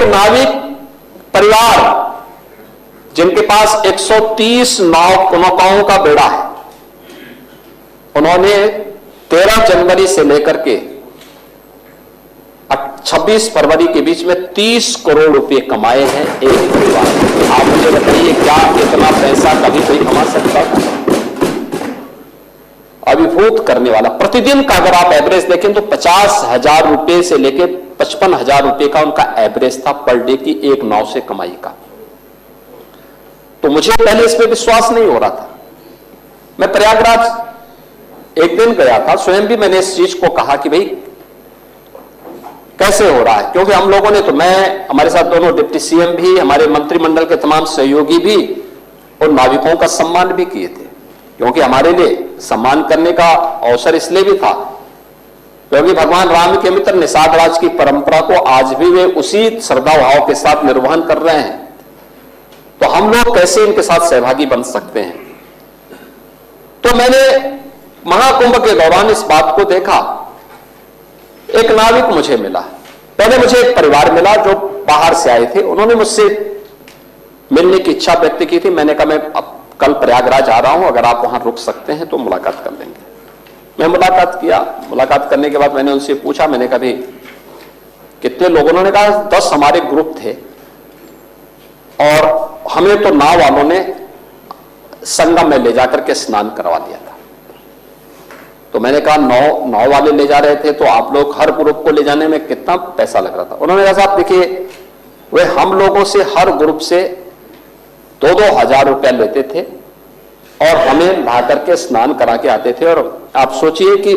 नाविक परिवार जिनके पास 130 नौकाओं का बेड़ा है, उन्होंने 13 जनवरी से लेकर के 26 फरवरी के बीच में 30 करोड़ रुपए कमाए हैं एक परिवार। आप मुझे बताइए, क्या इतना पैसा कभी कोई कमा सकता था? अभिभूत करने वाला। प्रतिदिन का अगर आप एवरेज देखें तो 50,000 रुपए से लेकर 55,000 रुपए का उनका एवरेज था पर डे की एक नाव से कमाई का। तो मुझे पहले इस पे विश्वास नहीं हो रहा था। मैं प्रयागराज एक दिन गया था, स्वयं भी मैंने इस चीज को कहा कि भाई कैसे हो रहा है, क्योंकि हम लोगों ने तो, मैं, हमारे साथ दोनों डिप्टी सीएम भी, हमारे मंत्रिमंडल के तमाम सहयोगी भी और नाविकों का सम्मान भी किए थे, क्योंकि हमारे लिए सम्मान करने का अवसर इसलिए भी था क्योंकि भगवान राम के मित्र निषाद राज की परंपरा को आज भी वे उसी श्रद्धा भाव के साथ निर्वहन कर रहे हैं। तो हम लोग कैसे इनके साथ सहभागी बन सकते हैं? तो मैंने महाकुंभ के दौरान इस बात को देखा। एक नाविक मुझे मिला, पहले मुझे एक परिवार मिला जो बाहर से आए थे, उन्होंने मुझसे मिलने की इच्छा व्यक्त की थी। मैंने कहा मैं अब कल प्रयागराज आ रहा हूं, अगर आप वहां रुक सकते हैं तो मुलाकात कर लेंगे। मैं मुलाकात किया। मुलाकात करने के बाद मैंने उनसे पूछा, मैंने कहा भाई कितने लोग? उन्होंने कहा 10 हमारे ग्रुप थे और हमें तो नाव वालों ने संगम में ले जाकर के स्नान करवा दिया था। तो मैंने कहा नाव वाले ले जा रहे थे तो आप लोग हर ग्रुप को ले जाने में कितना पैसा लग रहा था? उन्होंने कहा साहब देखिए, वे हम लोगों से हर ग्रुप से 2-2 हजार रुपया लेते थे और हमें ला करके स्नान करा के आते थे। और आप सोचिए कि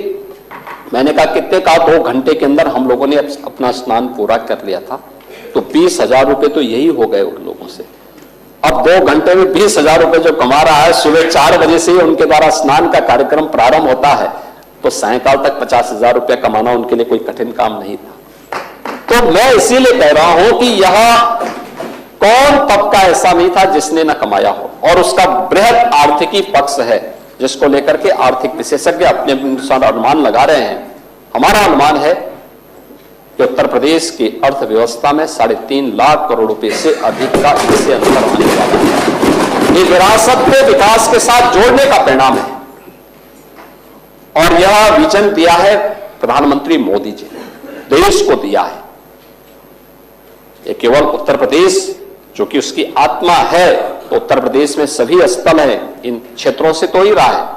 मैंने कहा कितने का, 2 घंटे के अंदर हम लोगों ने अपना स्नान पूरा कर लिया था। तो 20,000 रुपए तो यही हो गए उन लोगों से। अब 2 घंटे में 20,000 रुपए जो कमा रहा है, सुबह 4 बजे से उनके द्वारा स्नान का कार्यक्रम प्रारंभ होता है तो सायंकाल तक 50,000 रुपया कमाना उनके लिए कोई कठिन काम नहीं था। तो मैं इसीलिए कह रहा हूं कि यह कौन तबका ऐसा नहीं था जिसने न कमाया हो, और उसका बृहद आर्थिकी पक्ष है जिसको लेकर के आर्थिक विशेषज्ञ अपने अनुसार अनुमान लगा रहे हैं। हमारा अनुमान है कि उत्तर प्रदेश की अर्थव्यवस्था में 3.5 लाख करोड़ रुपए से अधिक का इससे अंतर आने वाला है। ये विरासत को विकास के साथ जोड़ने का परिणाम है और यह विजन दिया है प्रधानमंत्री मोदी जी ने, देश को दिया है। ये केवल उत्तर प्रदेश जो कि उसकी आत्मा है, तो उत्तर प्रदेश में सभी स्थल हैं, इन क्षेत्रों से तो ही रहा है,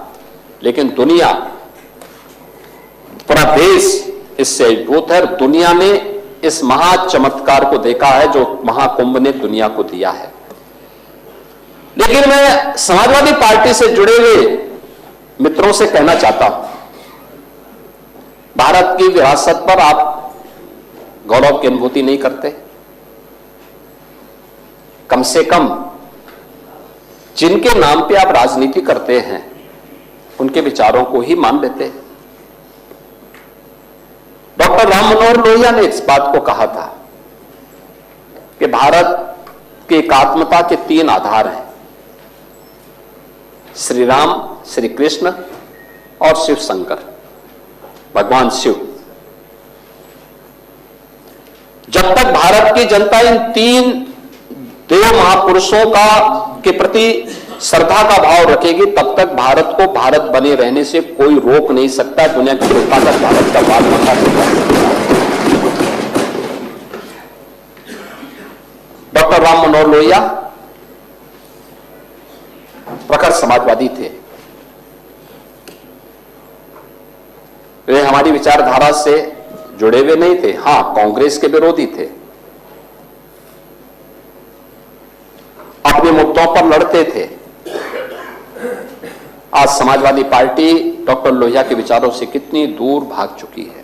लेकिन दुनिया, पूरा देश इससे अभिभूत है। दुनिया ने इस महा चमत्कार को देखा है जो महाकुंभ ने दुनिया को दिया है। लेकिन मैं समाजवादी पार्टी से जुड़े हुए मित्रों से कहना चाहता हूं, भारत की विरासत पर आप गौरव की अनुभूति नहीं करते? कम से कम जिनके नाम पे आप राजनीति करते हैं उनके विचारों को ही मान लेते हैं। डॉक्टर राम मनोहर लोहिया ने इस बात को कहा था कि भारत की एकात्मता के 3 आधार हैं, श्री राम, श्री कृष्ण और शिव शंकर, भगवान शिव। जब तक भारत की जनता इन 3 देव महापुरुषों के प्रति श्रद्धा का भाव रखेगी, तब तक भारत को भारत बने रहने से कोई रोक नहीं सकता। दुनिया की कोई ताकत भारत का बात बता सकता है। डॉक्टर राम मनोहर लोहिया प्रखर समाजवादी थे। वे हमारी विचारधारा से जुड़े हुए नहीं थे, हां कांग्रेस के विरोधी थे, अपने मुद्दों पर लड़ते थे। आज समाजवादी पार्टी डॉक्टर लोहिया के विचारों से कितनी दूर भाग चुकी है।